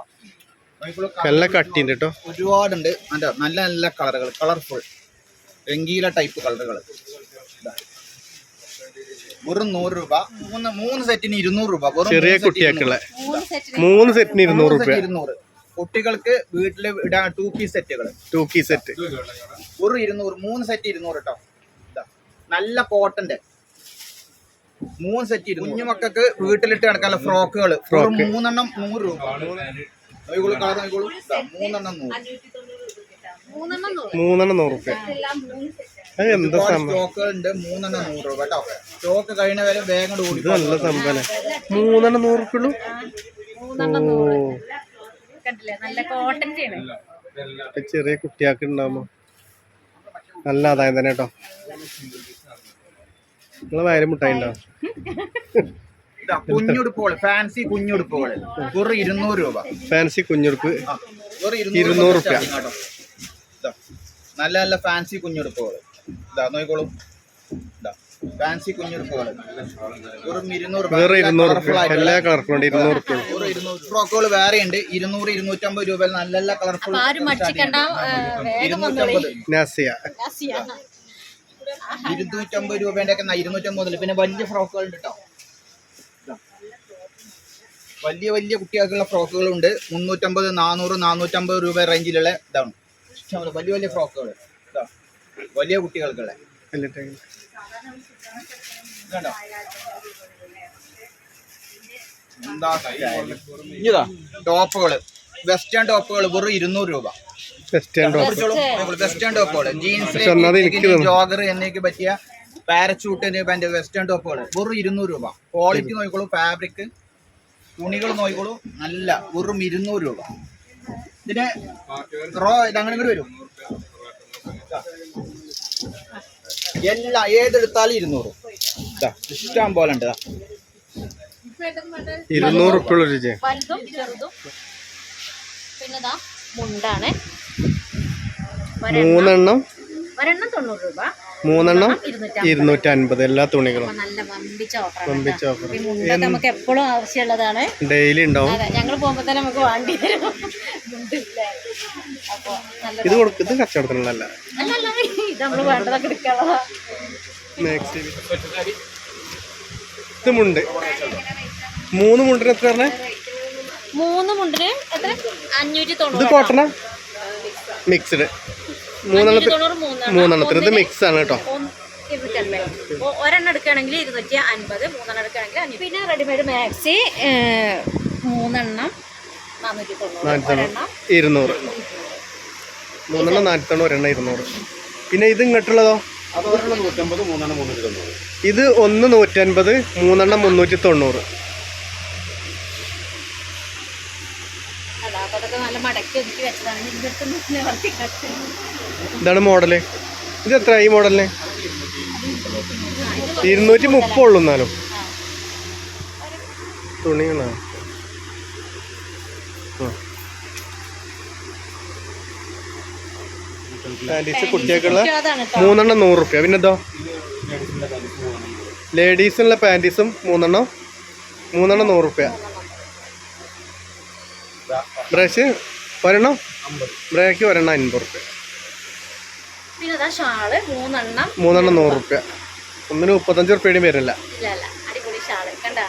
[SPEAKER 2] നല്ല കട്ടിണ്ട് കേട്ടോ.
[SPEAKER 5] ഒരുപാടുണ്ട്. നല്ല നല്ല കളറുകൾ, കളർഫുൾ രംഗീല ടൈപ്പ് കളറുകൾ. വെറും 100 രൂപ. മൂന്ന് സെറ്റിന് 200 രൂപ.
[SPEAKER 2] ചെറിയ കുട്ടികൾക്കുള്ള 3 സെറ്റിന് 200 രൂപ.
[SPEAKER 5] 200. കുട്ടികൾക്ക് വീട്ടിൽ ഇടാൻ 2 പീസ് സെറ്റുകൾ.
[SPEAKER 2] 2 പീസ് സെറ്റ്
[SPEAKER 5] വെറും 200. 3 സെറ്റ് 200 കേട്ടോ. നല്ല കോട്ടന്റെ 3 സെറ്റ് 200. കുഞ്ഞു മക്കൾക്ക് വീട്ടിലിട്ട് കിടക്കാനുള്ള ഫ്രോക്കുകൾ 3 എണ്ണം 100 രൂപ. കളർ 3 എണ്ണം
[SPEAKER 2] 100 രൂപ. എന്താ
[SPEAKER 5] സ്റ്റോക്കുകൾ ഉണ്ട്. 3 എണ്ണം 100 രൂപ കേട്ടോ. സ്റ്റോക്ക് കഴിഞ്ഞ വരെ വേഗം ഓടി.
[SPEAKER 2] നല്ല സംഭവം. 3 എണ്ണം 100 രൂപയുള്ളൂ.
[SPEAKER 1] നല്ല കോട്ടൺ
[SPEAKER 2] ചെറിയ കുട്ടിയാക്ക് ഉണ്ടാവുമ്പോ നല്ല ആദായം തന്നെ കേട്ടോ. നിങ്ങളെ വയറ് മുട്ടായി ഉണ്ടാവും.
[SPEAKER 5] കുഞ്ഞുടുപ്പുകൾ, ഫാൻസി കുഞ്ഞുടുപ്പുകൾ വെറും 200 രൂപ.
[SPEAKER 2] ഫാൻസി കുഞ്ഞുടുപ്പ്
[SPEAKER 5] വെറും
[SPEAKER 2] 200 രൂപ.
[SPEAKER 5] നല്ല നല്ല ഫാൻസി കുഞ്ഞുടുപ്പുകൾ ഇതാ നോക്കിക്കോളൂ. ഫാൻസി കുഞ്ഞുടുപ്പുകൾ വെറും 200 രൂപ.
[SPEAKER 2] എല്ലാ കളർഫുൾ 200 രൂപ.
[SPEAKER 5] ഫ്രോക്കുകൾ വേറെ ഉണ്ട്. 200 250 രൂപ. നല്ല നല്ല കളർഫുൾ 250 രൂപേന്റെ ഒക്കെ 250 മുതൽ. പിന്നെ വലിയ ഫ്രോക്കുകൾ ഉണ്ട് കേട്ടോ. വലിയ വലിയ കുട്ടികൾക്കുള്ള ഫ്രോക്കുകളുണ്ട്. 350 400 450 രൂപ റേഞ്ചിലുള്ള ഇതാണ്. ഇഷ്ടംപോലെ വലിയ വലിയ ഫ്രോക്കുകൾ വലിയ കുട്ടികൾക്കുള്ള. ടോപ്പുകള്, വെസ്റ്റേൺ ടോപ്പുകൾ വെറും 200 രൂപ. വെസ്റ്റേൺ ടോപ്പുകൾ ജീൻസ്, ജോഗർ എന്നിവയ്ക്ക് പറ്റിയ പാരച്യൂട്ടിന് പാന്റ് വെസ്റ്റേൺ ടോപ്പുകൾ വെറും 200 രൂപ. ക്വാളിറ്റി നോക്കിക്കോളൂ, ഫാബ്രിക് തുണികൾ നോക്കിക്കോളൂ. നല്ല വെറും 200 രൂപ. ഇതിന് ഇതങ്ങനെ കൂടി വരും. ഏതെടുത്താലും 200. ഇഷ്ടം പോലെ ഉണ്ട്.
[SPEAKER 2] 200 രൂപ.
[SPEAKER 1] പിന്നെ മുണ്ടാണ്
[SPEAKER 2] 3 എണ്ണം
[SPEAKER 1] 90 രൂപ.
[SPEAKER 2] 3 എണ്ണം 250. എല്ലാ തുണികളും
[SPEAKER 1] നല്ല വമ്പിച്ച ഓഫർ. നമുക്ക് എപ്പോഴും ആവശ്യമുള്ളതാണ്.
[SPEAKER 2] ഡെയിലി ഉണ്ടാവും.
[SPEAKER 1] ഞങ്ങൾ പോകുമ്പോ തന്നെ നമുക്ക് വേണ്ടി വരും.
[SPEAKER 2] ഇത് കൊടുക്കുന്നത് കച്ചവടത്തിനല്ല.
[SPEAKER 1] ഇത് നമ്മള് വേണ്ടതൊക്കെ എടുക്കാനുള്ളതാ.
[SPEAKER 2] ഇത് മുണ്ട് 3 മുണ്ടിന് എത്ര പറഞ്ഞേ?
[SPEAKER 1] 3 മുണ്ടിന് എത്ര? 590.
[SPEAKER 2] ഇത് കോട്ടണ മിക്സ്ഡ്. 3 ഇത് മിക്സ് ആണ് കേട്ടോ.
[SPEAKER 1] 250. ഒരെണ്ണം എടുക്കുകയാണെങ്കിൽ 250, 3 എടുക്കുകയാണെങ്കിൽ 500. പിന്നെ റെഡിമെയ്ഡ് മാക്സി 3 എണ്ണം 490.
[SPEAKER 2] 200. 3 എണ്ണം 490, ഒരെണ്ണം 200. പിന്നെ ഇത് ഇങ്ങോട്ടുള്ളതോ? ഇത് 1 150, 3 എണ്ണം 390. ഇതാണ് മോഡല്. ഇത് എത്ര ഈ മോഡലിന്? 230 ഉള്ളൂ. എന്നാലും തുണികളാണ്. പാൻറ്റീസ് കുട്ടികൾക്കുള്ള
[SPEAKER 1] കുട്ടികളതാണ് കേട്ടോ.
[SPEAKER 2] 3 എണ്ണം 100 റുപ്യ. പിന്നെന്തോ ലേഡീസിനുള്ള പാൻറ്റീസും 3 എണ്ണം 100 റുപ്യ. ബ്രഷ് ഒരെണ്ണം ബ്രേക്ക് ഒരെണ്ണം 50 റുപ്യ.
[SPEAKER 1] പിന്നെ ഇതാ ഷാള് 3 എണ്ണം
[SPEAKER 2] 100 റുപ്യ. ഒന്നിന് 35 റുപ്യയുടെയും വരില്ല.
[SPEAKER 1] ഇല്ല അടിപൊളി ഷാള് കണ്ട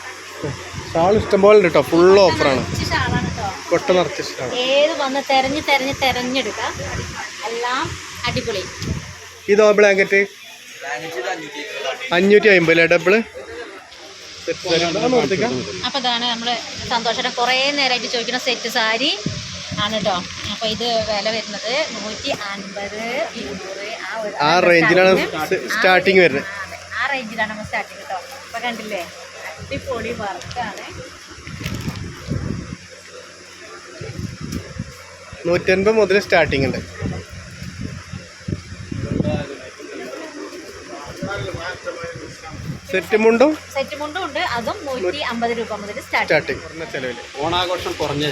[SPEAKER 2] ഷാൾ ഇഷ്ടംപോലെ ഉണ്ട് കേട്ടോ. ഫുൾ ഓഫറാണ്.
[SPEAKER 1] ഷാളാണ് കേട്ടോ.
[SPEAKER 2] കൊട്ട നിറച്ച ഷാൾ.
[SPEAKER 1] ഏത് വന്ന് തെരഞ്ഞെടുക്കാം. എല്ലാം അടിപൊളി.
[SPEAKER 2] ഇതോ ബ്ലാങ്കറ്റ് 550 ഡബിള്.
[SPEAKER 1] അപ്പൊ ഇതാണ് നമ്മള് സന്തോഷം കുറേ നേരമായിട്ട് ചോദിക്കുന്ന സെറ്റ് സാരി ആണ് കേട്ടോ. അപ്പൊ ഇത് വില വരുന്നത് 150, 200
[SPEAKER 2] ആ റേഞ്ചിലാണ് സ്റ്റാർട്ടിങ് വരുന്നത്.
[SPEAKER 1] ആ റേഞ്ചിലാണ് നമ്മൾ സ്റ്റാർട്ടിങ് കേട്ടോ. അപ്പൊ കണ്ടില്ലേ അടിപൊളി വർക്കാണ്.
[SPEAKER 2] 150 മുതൽ സ്റ്റാർട്ടിങ് ഉണ്ട്. സെറ്റ് മുണ്ടും
[SPEAKER 1] ഉണ്ട്. അതും 150 രൂപ മുതൽ
[SPEAKER 2] സ്റ്റാർട്ടിങ്. ചെലവില്
[SPEAKER 4] ഓണാഘോഷം കുറഞ്ഞ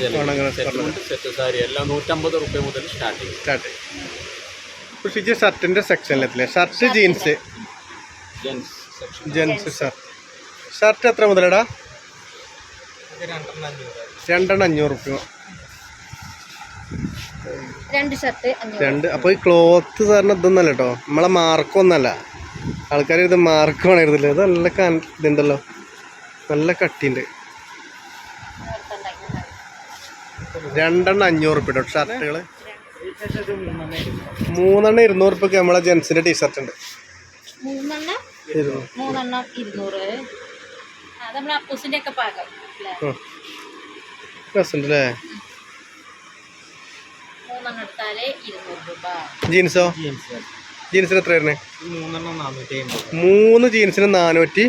[SPEAKER 4] സെറ്റ് സാരി എല്ലാം 150 റുപ്യ മുതൽ സ്റ്റാർട്ടിങ്.
[SPEAKER 2] ഷർട്ടിന്റെ സെക്ഷനിലെത്തില്ലേ? ഷർട്ട് ജീൻസ് ജെൻസ് ഷർട്ട് എത്ര മുതലടാ? 2 500 റുപ്യ.
[SPEAKER 1] 2 ഷർട്ട്
[SPEAKER 2] 2. അപ്പോൾ ഈ ക്ലോത്ത് സാറിന് ഇതൊന്നല്ല കേട്ടോ, നമ്മളെ മാർക്കൊന്നല്ല. ആൾക്കാർ ഇത് മാർക്ക് വേണമായിരുന്നില്ല. ഇത് നല്ല ഇതുണ്ടല്ലോ, നല്ല കട്ടിയുണ്ട്. 2 500 റുപ്യ കേട്ടോ ഷർട്ടുകൾ. 3 200 റുപ്യക്ക് നമ്മളെ ജെൻസിന്റെ ടീഷർട്ട് ഉണ്ട്.
[SPEAKER 1] 3 200. അത് നമ്മളെ അപ്പൂസിന്റെ ഒക്കെ പാകം
[SPEAKER 2] രസമുണ്ടല്ലേ?
[SPEAKER 1] 3 എടുത്താല് 200 രൂപ.
[SPEAKER 2] ജീൻസോ? ജീൻസിന് എത്ര വരുന്നത്? 3 ജീൻസിന് 450.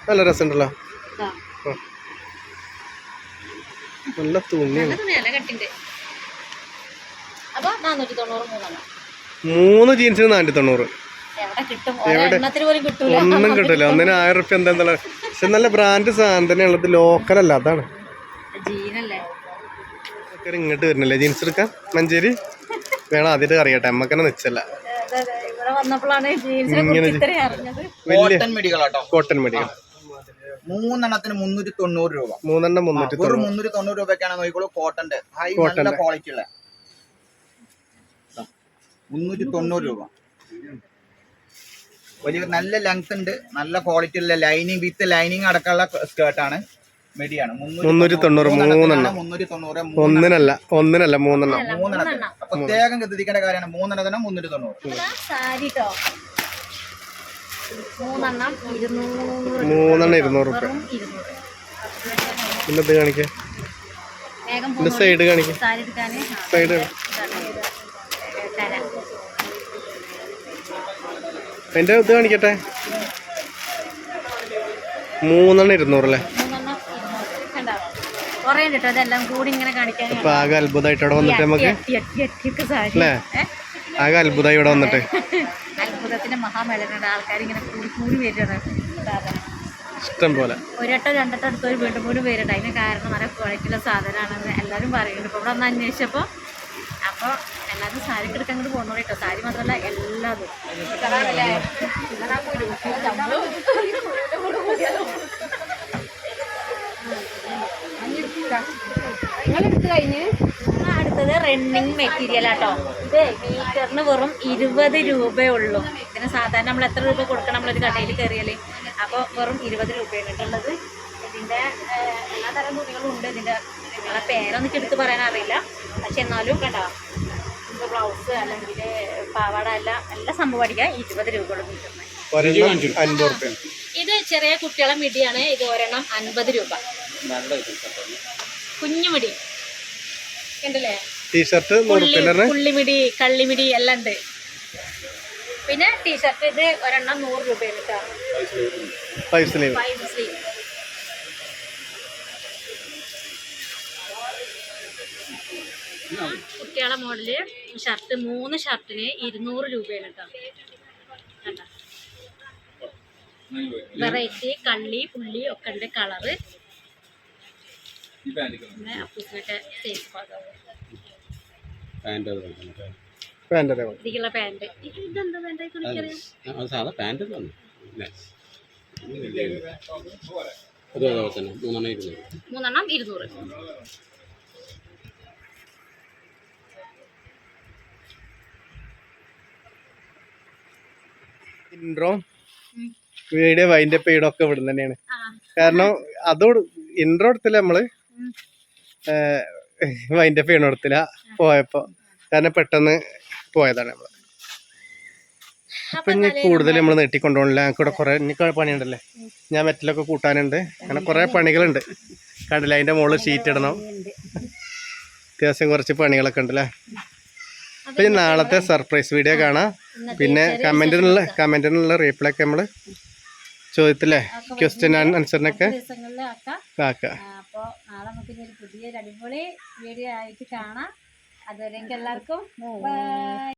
[SPEAKER 2] നല്ല രസമുണ്ടല്ലോ. നല്ല തുണിയാണ്. 3 ജീൻസിന് 490. ഒന്നും കിട്ടില്ല. 1000 റുപ്യ എന്താ. പക്ഷെ നല്ല ബ്രാൻഡ് സാധനം തന്നെയുള്ളത്. ലോക്കലല്ല, അതാണ്. ഇങ്ങോട്ട് വരുന്നില്ലേ ജീൻസ് എടുക്കാൻ? മഞ്ചേരി വേണം അതിട്ട് അറിയട്ടെ. നമ്മക്കന്നെ നിച്ചല്ല. കോട്ടൺ മെഡികൾ
[SPEAKER 5] 3 എണ്ണത്തിന് 390 രൂപ.
[SPEAKER 2] 3 എണ്ണം
[SPEAKER 5] 390 രൂപയ്ക്കാണ് നോക്കിക്കോളൂ. കോട്ടന്റെ ഹൈ നല്ല ക്വാളിറ്റി ഉള്ള 390 രൂപ. വലിയ നല്ല ലെങ്ത് ഉണ്ട്, നല്ല ക്വാളിറ്റി ഉള്ള ലൈനിങ് വിത്ത് ലൈനിങ് അടക്കമുള്ള സ്കേർട്ടാണ്. മെഡിയാണ്
[SPEAKER 2] 390. 3 എണ്ണം.
[SPEAKER 5] 390.
[SPEAKER 2] ഒന്നിനല്ല 3 എണ്ണം.
[SPEAKER 5] പ്രത്യേകം ശ്രദ്ധിക്കേണ്ട കാര്യമാണ്. 3 എണ്ണത്തിന് 390.
[SPEAKER 1] സാരി 3 എണ്ണം
[SPEAKER 2] 200 റുപ്യ. പിന്നെ ഇത് കാണിക്കാം. സൈഡ് കാണിക്കാം. സൈഡ് അതിന്റെ ഇത് കാണിക്കട്ടെ. 3 എണ്ണം 200 അല്ലേ? ഇപ്പൊ ആകെ അത്ഭുതമായിട്ട് ഇവിടെ വന്നിട്ട് നമുക്ക് അല്ലേ? ആകെ അത്ഭുതമായി ഇവിടെ വന്നിട്ട്.
[SPEAKER 1] അത്ഭുതത്തിന്റെ മഹാമേളനുണ്ട്. ആൾക്കാർ ഇങ്ങനെ കൂടി വരികയാണ്.
[SPEAKER 2] ഇഷ്ടം പോലെ
[SPEAKER 1] ഒരട്ടോ രണ്ടട്ടോ അടുത്തൊരു വീണ്ടും വരുന്നുണ്ട്. അതിന് കാരണം നല്ല ക്വാളിറ്റിയുള്ള സാധനമാണെന്ന് എല്ലാവരും പറയുന്നുണ്ട്. ഇപ്പോൾ ഇവിടെ ഒന്ന് അന്വേഷിച്ചപ്പോൾ അപ്പോൾ എല്ലാവരും സാരി എടുക്കാൻ അങ്ങോട്ട് പോകുന്നു കേട്ടോ. സാരി മാത്രമല്ല എല്ലാതും. അടുത്തത് റണ്ണിങ് മെറ്റീരിയൽ ആട്ടോ. ഇത് മീറ്ററിന് വെറും 20 രൂപയേ ഉള്ളൂ. ഇതിന് സാധാരണ നമ്മൾ എത്ര രൂപ കൊടുക്കണം നമ്മളൊരു കടയിൽ കയറിയാൽ? അപ്പോൾ വെറും 20 രൂപയാണ് ഉള്ളത്. ഇതിൻ്റെ എല്ലാ തരം തുണികളും ഉണ്ട്. ഇതിൻ്റെ നിങ്ങളെ പേരൊന്നും എടുത്ത് പറയാൻ അറിയില്ല. പക്ഷെ എന്നാലും കേട്ടോ, ഇത് ബ്ലൗസ് അല്ലെങ്കിൽ പാവാട എല്ലാ സംഭവം അടിക്കുക 20 രൂപയുള്ള മീറ്ററിന്. ഇത് ചെറിയ കുട്ടികളെ മിടിയാണ്. ഇത് ഒരെണ്ണം 50 രൂപ. കുഞ്ഞു മിടി ഉണ്ടല്ലേ?
[SPEAKER 2] ടീഷർട്ട്
[SPEAKER 1] പുള്ളിമിടി കള്ളിമിടി എല്ലാം ഉണ്ട്. പിന്നെ ടീഷർട്ട് ഇത് ഒരെണ്ണം 100 രൂപയാണ് കേട്ടോ.
[SPEAKER 2] 5 സ്ലീവ്.
[SPEAKER 1] കുട്ടികളെ മോഡല് ഷർട്ട് 3 ഷർട്ടിന് 200 രൂപയാണ് കേട്ടോ. വെറൈറ്റി കള്ളി പുള്ളി ഒക്കെ ഉണ്ട്. കളറ് പിന്നെ അപ്പൂസിനൊക്കെ സേഫ് ആകാം.
[SPEAKER 4] പാൻറ്
[SPEAKER 2] പാൻ്റ് അതേപോലെ
[SPEAKER 1] ഇതിക്കുള്ള പാന്റ് ഇതെന്താ പാന്റ് കുളിക്കറിയാം
[SPEAKER 4] അത് സാധാ പാൻറ് തന്നെ അതേപോലെ തന്നെ 3 200
[SPEAKER 2] ഇൻട്രോ വീഡിയോ വൈൻഡ് അപ്പ് ചെയ്യണമൊക്കെ ഇവിടെ തന്നെയാണ്. കാരണം അതോട് ഇൻട്രോ എടുത്തില്ല നമ്മള്, വൈൻഡ് അപ്പ് ചെയ്യണ എടുത്തില്ല പോയപ്പോ, കാരണം പെട്ടെന്ന് പോയതാണ് നമ്മള്. അപ്പൊ ഇനി കൂടുതൽ നമ്മൾ നീട്ടിക്കൊണ്ടുപോകണില്ല. ഞങ്ങൾക്ക് ഇവിടെ കുറെ ഇനി പണിയുണ്ടല്ലേ, ഞാൻ മെറ്റലൊക്കെ കൂട്ടാനുണ്ട്, അങ്ങനെ കുറെ പണികളുണ്ട്. കണ്ടില്ല, അതിന്റെ മുകളിൽ ഷീറ്റ് ഇടണം, അത്യാവശ്യം കുറച്ച് പണികളൊക്കെ ഉണ്ടല്ലേ. അപ്പൊ ഈ നാളത്തെ സർപ്രൈസ് വീഡിയോ കാണാം. പിന്നെ കമന്റിനുള്ള റീപ്ലൈ ഒക്കെ നമ്മള് ചോദ്യത്തില്ലേ, ക്വസ്റ്റ്യൻ ആൻസറിനൊക്കെ ആക്കാം.
[SPEAKER 1] അപ്പൊ നാളെ നമുക്ക് ഒരു പുതിയൊരു അടിപൊളി വീഡിയോ ആയിട്ട് കാണാം. അതുവരെ എല്ലാവർക്കും ബൈ.